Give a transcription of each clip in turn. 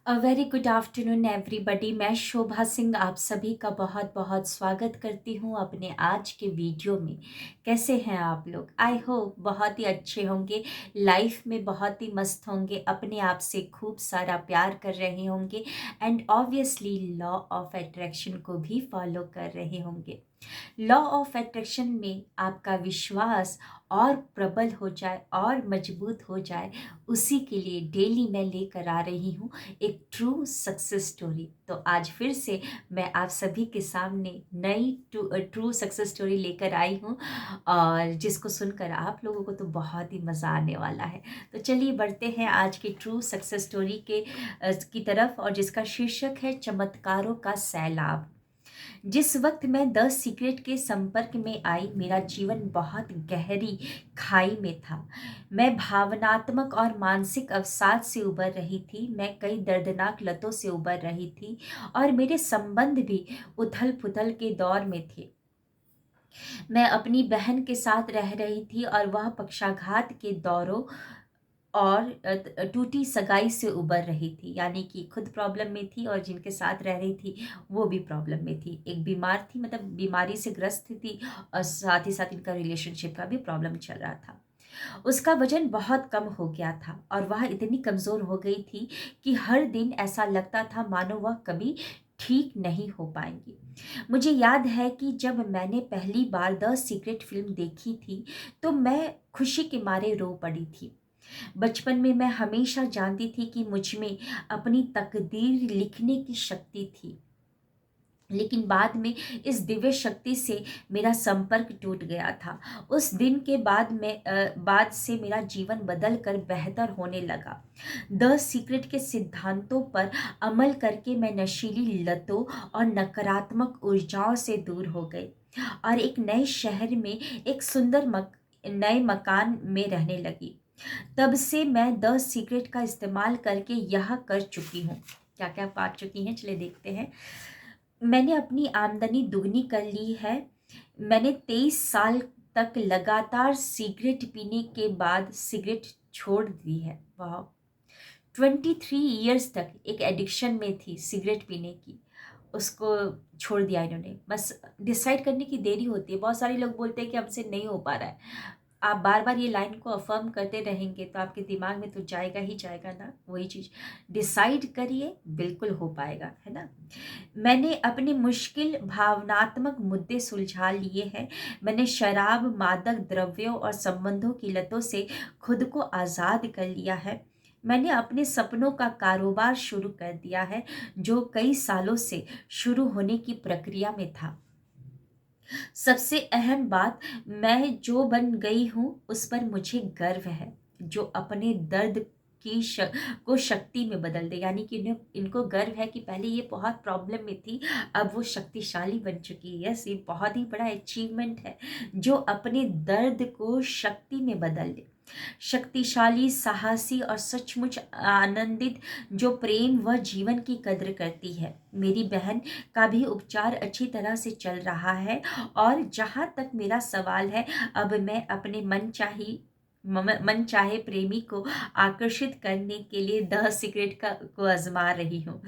Very good afternoon everybody. मैं शोभा सिंह आप सभी का बहुत बहुत स्वागत करती हूँ अपने आज के वीडियो में। कैसे हैं आप लोग? आई होप बहुत ही अच्छे होंगे, लाइफ में बहुत ही मस्त होंगे, अपने आप से खूब सारा प्यार कर रहे होंगे and obviously law of attraction को भी फॉलो कर रहे होंगे। लॉ ऑफ अट्रैक्शन में आपका विश्वास और प्रबल हो जाए और मजबूत हो जाए, उसी के लिए डेली मैं लेकर आ रही हूँ एक ट्रू सक्सेस स्टोरी। तो आज फिर से मैं आप सभी के सामने नई ट्रू सक्सेस स्टोरी लेकर आई हूँ और जिसको सुनकर आप लोगों को तो बहुत ही मज़ा आने वाला है। तो चलिए बढ़ते हैं आज की ट्रू सक्सेस स्टोरी की तरफ, और जिसका शीर्षक है चमत्कारों का सैलाब। जिस वक्त मैं द सीक्रेट के संपर्क में आई, मेरा जीवन बहुत गहरी खाई में था। मैं भावनात्मक और मानसिक अवसाद से उबर रही थी, मैं कई दर्दनाक लतों से उबर रही थी और मेरे संबंध भी उथल पुथल के दौर में थे। मैं अपनी बहन के साथ रह रही थी और वह पक्षाघात के दौरों और टूटी सगाई से उबर रही थी, यानी कि खुद प्रॉब्लम में थी और जिनके साथ रह रही थी वो भी प्रॉब्लम में थी। एक बीमार थी, मतलब बीमारी से ग्रस्त थी, और साथ ही साथ इनका रिलेशनशिप का भी प्रॉब्लम चल रहा था। उसका वजन बहुत कम हो गया था और वह इतनी कमज़ोर हो गई थी कि हर दिन ऐसा लगता था मानो वह कभी ठीक नहीं हो पाएंगी। मुझे याद है कि जब मैंने पहली बार द सीक्रेट फिल्म देखी थी तो मैं खुशी के मारे रो पड़ी थी। बचपन में मैं हमेशा जानती थी कि मुझ में अपनी तकदीर लिखने की शक्ति थी, लेकिन बाद में इस दिव्य शक्ति से मेरा संपर्क टूट गया था। उस दिन के बाद से मेरा जीवन बदल कर बेहतर होने लगा। द सीक्रेट के सिद्धांतों पर अमल करके मैं नशीली लतों और नकारात्मक ऊर्जाओं से दूर हो गई और एक नए शहर में एक सुंदर नए मकान में रहने लगी। तब से मैं द सीक्रेट का इस्तेमाल करके यह कर चुकी हूँ। क्या क्या पा चुकी हैं, चलिए देखते हैं। मैंने अपनी आमदनी दुगनी कर ली है। मैंने 23 साल तक लगातार सिगरेट पीने के बाद सिगरेट छोड़ दी है। वाह! 23 ईयर्स तक एक एडिक्शन में थी सिगरेट पीने की, उसको छोड़ दिया इन्होंने। बस डिसाइड करने की देरी होती है। बहुत सारे लोग बोलते हैं कि हमसे नहीं हो पा रहा है। आप बार बार ये लाइन को अफर्म करते रहेंगे तो आपके दिमाग में तो जाएगा ही जाएगा ना वही चीज़। डिसाइड करिए, बिल्कुल हो पाएगा, है ना। मैंने अपने मुश्किल भावनात्मक मुद्दे सुलझा लिए हैं। मैंने शराब, मादक द्रव्यों और संबंधों की लतों से खुद को आज़ाद कर लिया है। मैंने अपने सपनों का कारोबार शुरू कर दिया है, जो कई सालों से शुरू होने की प्रक्रिया में था। सबसे अहम बात, मैं जो बन गई हूँ उस पर मुझे गर्व है, जो अपने दर्द को शक्ति में बदल दे। यानी कि इनको गर्व है कि पहले ये बहुत प्रॉब्लम में थी, अब वो शक्तिशाली बन चुकी है। यस, ये बहुत ही बड़ा अचीवमेंट है, जो अपने दर्द को शक्ति में बदल दे। शक्तिशाली, साहसी और सचमुच आनंदित, जो प्रेम व जीवन की कद्र करती है। मेरी बहन का भी उपचार अच्छी तरह से चल रहा है और जहाँ तक मेरा सवाल है, अब मैं अपने मन चाहे प्रेमी को आकर्षित करने के लिए द सीक्रेट को आजमा रही हूँ।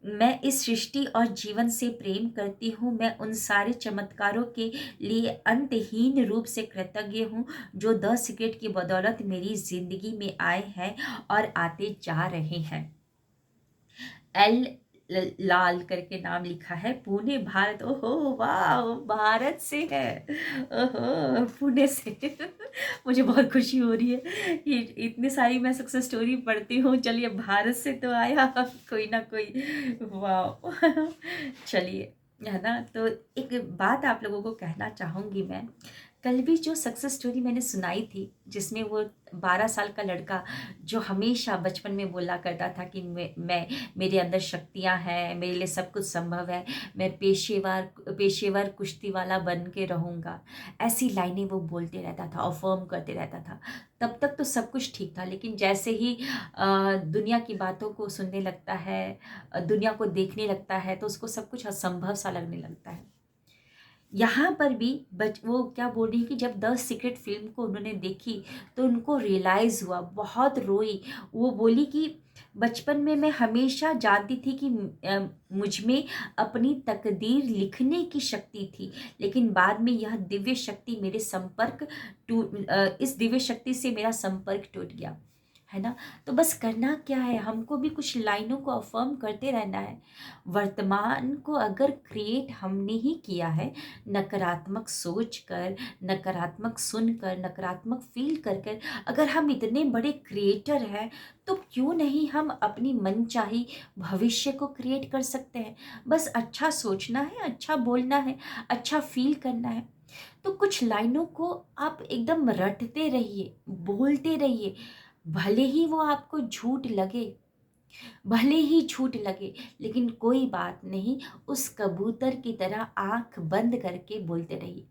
मैं इस सृष्टि और जीवन से प्रेम करती हूँ। मैं उन सारे चमत्कारों के लिए अंतहीन रूप से कृतज्ञ हूँ जो द सीक्रेट की बदौलत मेरी जिंदगी में आए हैं और आते जा रहे हैं। एल लाल करके नाम लिखा है, पुणे भारत। ओहो वाह, भारत से है। ओहो, पुणे से। मुझे बहुत खुशी हो रही है कि इतनी सारी मैं सक्सेस स्टोरी पढ़ती हूँ, चलिए भारत से तो आया कोई ना कोई। वाह! चलिए, है ना। तो एक बात आप लोगों को कहना चाहूँगी मैं। कल भी जो सक्सेस स्टोरी मैंने सुनाई थी, जिसमें वो 12 साल का लड़का जो हमेशा बचपन में बोला करता था कि मैं मेरे अंदर शक्तियाँ हैं, मेरे लिए सब कुछ संभव है, मैं पेशेवर कुश्ती वाला बन के रहूँगा। ऐसी लाइनें वो बोलते रहता था, अफर्म करते रहता था। तब तक तो सब कुछ ठीक था, लेकिन जैसे ही दुनिया की बातों को सुनने लगता है, दुनिया को देखने लगता है, तो उसको सब कुछ असंभव सा लगने लगता है। यहाँ पर भी वो क्या बोल रही है कि जब द सीक्रेट फिल्म को उन्होंने देखी तो उनको रियलाइज़ हुआ, बहुत रोई। वो बोली कि बचपन में मैं हमेशा जानती थी कि मुझ में अपनी तकदीर लिखने की शक्ति थी, लेकिन बाद में यह दिव्य शक्ति मेरे इस दिव्य शक्ति से मेरा संपर्क टूट गया, है ना। तो बस करना क्या है, हमको भी कुछ लाइनों को अफर्म करते रहना है। वर्तमान को अगर क्रिएट हमने ही किया है, नकारात्मक सोच कर, नकारात्मक सुनकर, नकारात्मक फील कर कर, अगर हम इतने बड़े क्रिएटर हैं तो क्यों नहीं हम अपनी मनचाही भविष्य को क्रिएट कर सकते हैं। बस अच्छा सोचना है, अच्छा बोलना है, अच्छा फील करना है। तो कुछ लाइनों को आप एकदम रटते रहिए, बोलते रहिए, भले ही वो आपको झूठ लगे, भले ही झूठ लगे, लेकिन कोई बात नहीं, उस कबूतर की तरह आंख बंद करके बोलते रहिए।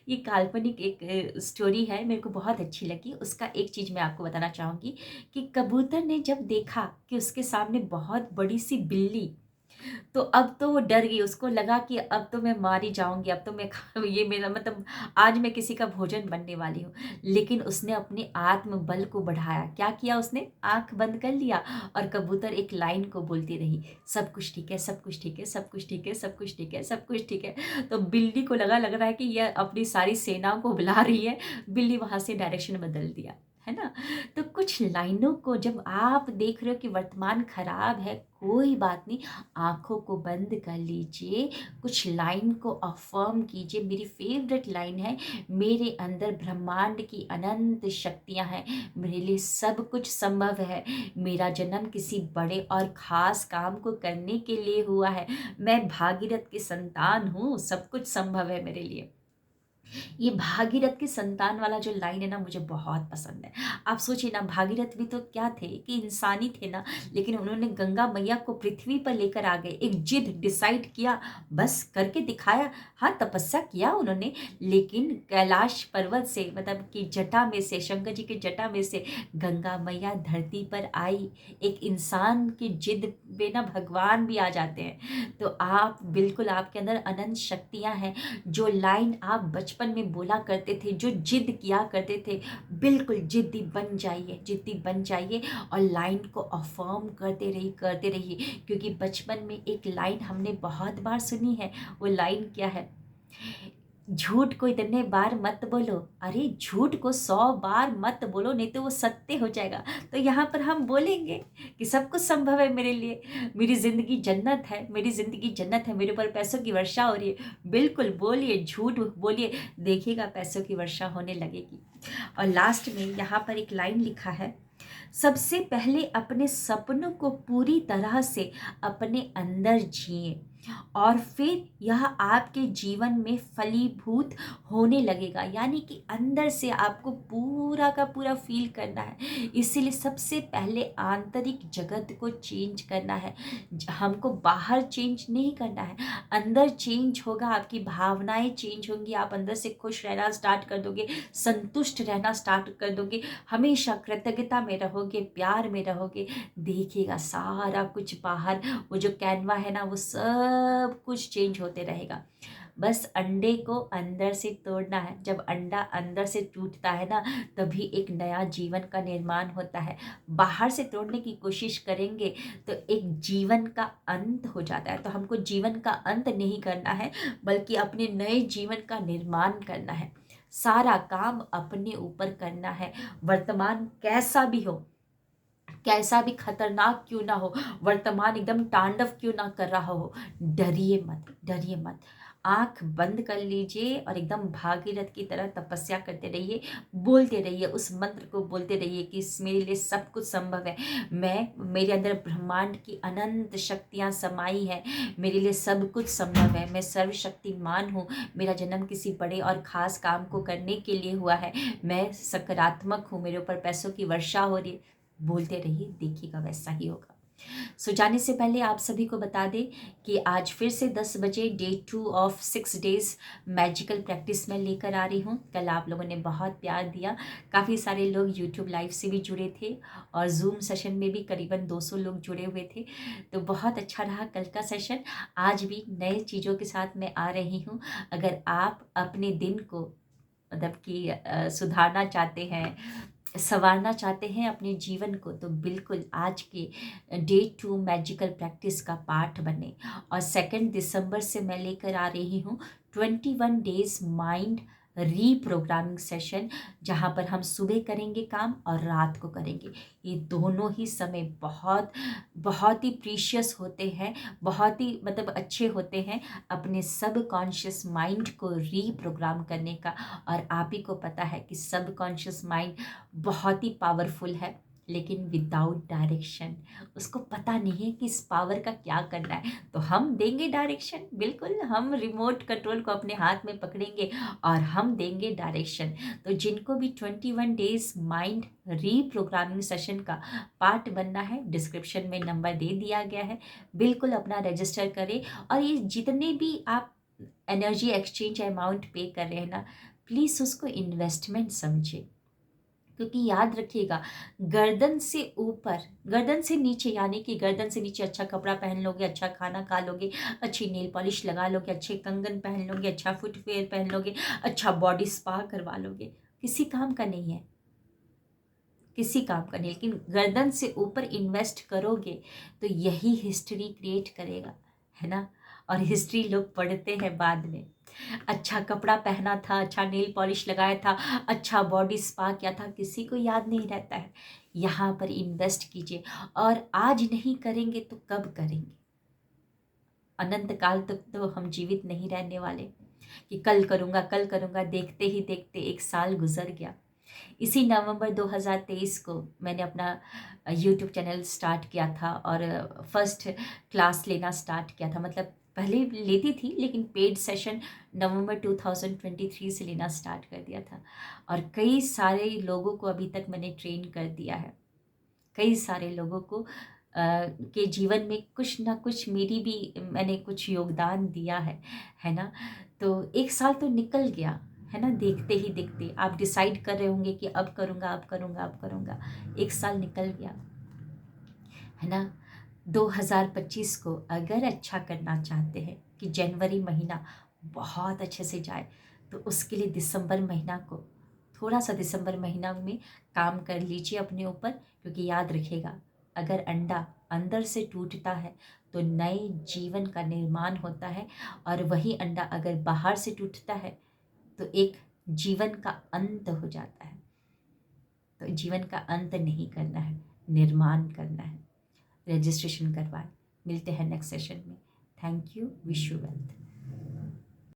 ये काल्पनिक एक स्टोरी है, मेरे को बहुत अच्छी लगी। उसका एक चीज़ मैं आपको बताना चाहूँगी कि कबूतर ने जब देखा कि उसके सामने बहुत बड़ी सी बिल्ली, तो अब तो वो डर गई, उसको लगा कि अब तो मैं मार ही जाऊँगी, अब तो मैं ये मेरा मतलब आज मैं किसी का भोजन बनने वाली हूँ। लेकिन उसने अपने आत्मबल को बढ़ाया, क्या किया उसने? आँख बंद कर लिया और कबूतर एक लाइन को बोलती रही, सब कुछ ठीक है, सब कुछ ठीक है, सब कुछ ठीक है, सब कुछ ठीक है, सब कुछ ठीक है। तो बिल्ली को लग रहा है कि यह अपनी सारी सेना को बुला रही है, बिल्ली वहाँ से डायरेक्शन बदल दिया, है ना। तो कुछ लाइनों को जब आप देख रहे हो कि वर्तमान खराब है, कोई बात नहीं, आँखों को बंद कर लीजिए, कुछ लाइन को अफ़र्म कीजिए। मेरी फ़ेवरेट लाइन है, मेरे अंदर ब्रह्मांड की अनंत शक्तियाँ हैं, मेरे लिए सब कुछ संभव है, मेरा जन्म किसी बड़े और ख़ास काम को करने के लिए हुआ है, मैं भागीरथ की संतान हूँ, सब कुछ संभव है मेरे लिए। ये भागीरथ की संतान वाला जो लाइन है ना, मुझे बहुत पसंद है। आप सोचिए ना, भागीरथ भी तो क्या थे कि इंसान ही थे ना, लेकिन उन्होंने गंगा मैया को पृथ्वी पर लेकर आ गए, एक जिद डिसाइड किया, बस करके दिखाया। हाँ, तपस्या किया उन्होंने, लेकिन कैलाश पर्वत से, मतलब कि जटा में से, शंकर जी की जटा में से गंगा मैया धरती पर आई। एक इंसान की जिद पे ना भगवान भी आ जाते हैं। तो आप बिल्कुल, आपके अंदर अनंत शक्तियाँ हैं। जो लाइन आप बचपन में बोला करते थे, जो जिद किया करते थे, बिल्कुल जिद्दी बन जाइए, जिद्दी बन जाइए और लाइन को अफर्म करते रहिए, क्योंकि बचपन में एक लाइन हमने बहुत बार सुनी है। वो लाइन क्या है? झूठ को इतने बार मत बोलो, अरे झूठ को 100 बार मत बोलो, नहीं तो वो सत्य हो जाएगा। तो यहाँ पर हम बोलेंगे कि सब कुछ संभव है मेरे लिए, मेरी ज़िंदगी जन्नत है, मेरी ज़िंदगी जन्नत है, मेरे ऊपर पैसों की वर्षा हो रही है। बिल्कुल बोलिए, झूठ बोलिए, देखिएगा पैसों की वर्षा होने लगेगी। और लास्ट में यहाँ पर एक लाइन लिखा है, सबसे पहले अपने सपनों को पूरी तरह से अपने अंदर जिए और फिर यह आपके जीवन में फलीभूत होने लगेगा। यानी कि अंदर से आपको पूरा का पूरा फील करना है। इसीलिए सबसे पहले आंतरिक जगत को चेंज करना है, हमको बाहर चेंज नहीं करना है, अंदर चेंज होगा। आपकी भावनाएं चेंज होंगी, आप अंदर से खुश रहना स्टार्ट कर दोगे, संतुष्ट रहना स्टार्ट कर दोगे, हमेशा कृतज्ञता में रहोगे, प्यार में रहोगे। देखिएगा सारा कुछ बाहर, वो जो कैनवा है ना, वो सब कुछ चेंज होते रहेगा। बस अंडे को अंदर से तोड़ना है। जब अंडा अंदर से टूटता है ना, तभी एक नया जीवन का निर्माण होता है। बाहर से तोड़ने की कोशिश करेंगे तो एक जीवन का अंत हो जाता है। तो हमको जीवन का अंत नहीं करना है, बल्कि अपने नए जीवन का निर्माण करना है। सारा काम अपने ऊपर करना है। वर्तमान कैसा भी हो, कैसा भी खतरनाक क्यों ना हो, वर्तमान एकदम तांडव क्यों ना कर रहा हो, डरिए मत, डरिए मत। आंख बंद कर लीजिए और एकदम भागीरथ की तरह तपस्या करते रहिए, बोलते रहिए, उस मंत्र को बोलते रहिए कि मेरे लिए सब कुछ संभव है, मेरे अंदर ब्रह्मांड की अनंत शक्तियाँ समाई है, मेरे लिए सब कुछ संभव है, मैं सर्वशक्तिमान हूँ, मेरा जन्म किसी बड़े और ख़ास काम को करने के लिए हुआ है, मैं सकारात्मक हूँ, मेरे ऊपर पैसों की वर्षा हो रही है। बोलते रहिए, देखिएगा वैसा ही होगा। सो जाने से पहले आप सभी को बता दें कि आज फिर से 10 बजे day 2 of 6 days magical practice में लेकर आ रही हूँ। कल आप लोगों ने बहुत प्यार दिया, काफ़ी सारे लोग यूट्यूब लाइव से भी जुड़े थे और ज़ूम सेशन में भी करीबन 200 लोग जुड़े हुए थे। तो बहुत अच्छा रहा कल का सेशन। आज भी नए चीज़ों के साथ मैं आ रही हूँ। अगर आप अपने दिन को मतलब कि सुधारना चाहते हैं, संवारना चाहते हैं अपने जीवन को, तो बिल्कुल आज के डे 2 मैजिकल प्रैक्टिस का पार्ट बने। और 2 दिसंबर से मैं लेकर आ रही हूँ 21 डेज माइंड रीप्रोग्रामिंग सेशन, जहाँ पर हम सुबह करेंगे काम और रात को करेंगे। ये दोनों ही समय बहुत बहुत ही प्रीशियस होते हैं, बहुत ही मतलब अच्छे होते हैं अपने सब कॉन्शियस माइंड को रीप्रोग्राम करने का। और आप ही को पता है कि सब कॉन्शियस माइंड बहुत ही पावरफुल है, लेकिन विदाउट डायरेक्शन उसको पता नहीं है कि इस पावर का क्या करना है। तो हम देंगे डायरेक्शन, बिल्कुल हम रिमोट कंट्रोल को अपने हाथ में पकड़ेंगे और हम देंगे डायरेक्शन। तो जिनको भी 21 डेज माइंड रीप्रोग्रामिंग सेशन का पार्ट बनना है, डिस्क्रिप्शन में नंबर दे दिया गया है, बिल्कुल अपना रजिस्टर करें। और ये जितने भी आप एनर्जी एक्सचेंज अमाउंट पे कर रहे हैं ना, प्लीज़ उसको इन्वेस्टमेंट समझे। क्योंकि याद रखिएगा, गर्दन से ऊपर, गर्दन से नीचे, यानी कि गर्दन से नीचे अच्छा कपड़ा पहन लोगे, अच्छा खाना खा लोगे, अच्छी नेल पॉलिश लगा लोगे, अच्छे कंगन पहन लोगे, अच्छा फुटवेयर पहन लोगे, अच्छा बॉडी स्पा करवा लोगे, किसी काम का नहीं है, किसी काम का नहीं। लेकिन गर्दन से ऊपर इन्वेस्ट करोगे तो यही हिस्ट्री क्रिएट करेगा, है ना। और हिस्ट्री लोग पढ़ते हैं बाद में। अच्छा कपड़ा पहना था, अच्छा नेल पॉलिश लगाया था, अच्छा बॉडी स्पा किया था, किसी को याद नहीं रहता है। यहाँ पर इन्वेस्ट कीजिए, और आज नहीं करेंगे तो कब करेंगे। अनंत काल तक तो हम जीवित नहीं रहने वाले कि कल करूँगा कल करूँगा, देखते ही देखते 1 साल गुजर गया। इसी नवंबर 2023 को मैंने अपना यूट्यूब चैनल स्टार्ट किया था और फर्स्ट क्लास लेना स्टार्ट किया था। मतलब पहले लेती थी, लेकिन पेड सेशन नवंबर 2023 से लेना स्टार्ट कर दिया था। और कई सारे लोगों को अभी तक मैंने ट्रेन कर दिया है। कई सारे लोगों को के जीवन में कुछ ना कुछ मेरी भी मैंने कुछ योगदान दिया है ना। तो 1 साल तो निकल गया, है ना। देखते ही देखते आप डिसाइड कर रहे होंगे कि अब करूँगा अब करूँगा अब करूँगा, 1 साल निकल गया, है ना। 2025 को अगर अच्छा करना चाहते हैं कि जनवरी महीना बहुत अच्छे से जाए, तो उसके लिए दिसंबर महीना को थोड़ा सा, दिसंबर महीना में काम कर लीजिए अपने ऊपर। क्योंकि याद रखिएगा, अगर अंडा अंदर से टूटता है तो नए जीवन का निर्माण होता है, और वही अंडा अगर बाहर से टूटता है तो एक जीवन का अंत हो जाता है। तो जीवन का अंत नहीं करना है, निर्माण करना है। रजिस्ट्रेशन करवाएं। मिलते हैं नेक्स्ट सेशन में। Thank you. Wish you wealth.